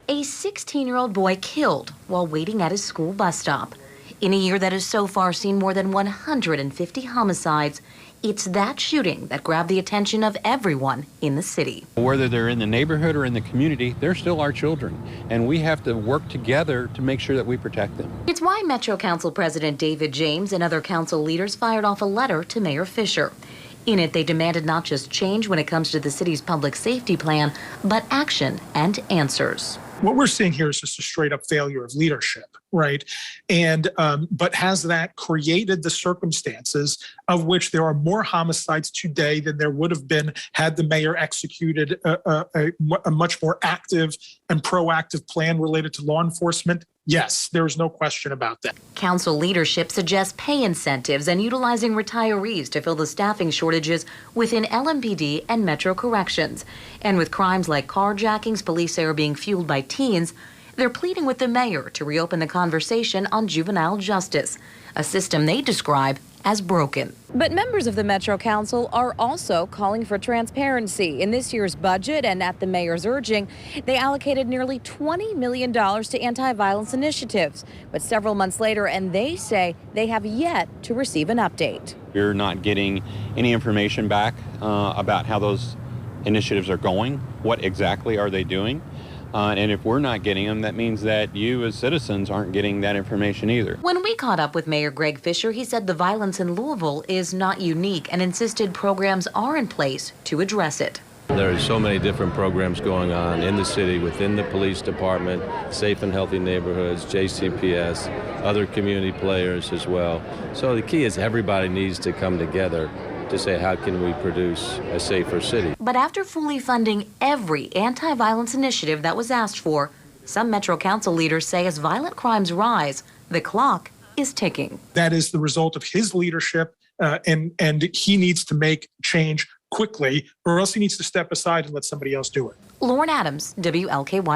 A 16-year-old boy killed while waiting at his school bus stop. In a year that has so far seen more than 150 homicides, it's that shooting that grabbed the attention of everyone in the city. Whether they're in the neighborhood or in the community, they're still our children, and we have to work together to make sure that we protect them. It's why Metro Council President David James and other council leaders fired off a letter to Mayor Fisher. In it, they demanded not just change when it comes to the city's public safety plan, but action and answers. What we're seeing here is just a straight up failure of leadership, right? And but has that created the circumstances of which there are more homicides today than there would have been had the mayor executed a much more active and proactive plan related to law enforcement? Yes, there's no question about that. Council leadership suggests pay incentives and utilizing retirees to fill the staffing shortages within LMPD and Metro Corrections. And with crimes like carjackings, police say are being fueled by teens, they're pleading with the mayor to reopen the conversation on juvenile justice, a system they describe as broken. But members of the Metro Council are also calling for transparency. In this year's budget and at the mayor's urging, they allocated nearly $20 million to anti-violence initiatives. But several months later, and they say they have yet to receive an update. We're not getting any information back about how those initiatives are going. What exactly are they doing? And if we're not getting them, that means that you as citizens aren't getting that information either. When we caught up with Mayor Greg Fisher, he said the violence in Louisville is not unique and insisted programs are in place to address it. There are so many different programs going on in the city, within the police department, Safe and Healthy Neighborhoods, JCPS, other community players as well. So the key is everybody needs to come together to say, how can we produce a safer city? But after fully funding every anti-violence initiative that was asked for, some Metro Council leaders say as violent crimes rise, the clock is ticking. That is the result of his leadership, and he needs to make change quickly, or else he needs to step aside and let somebody else do it. Lauren Adams, WLKY.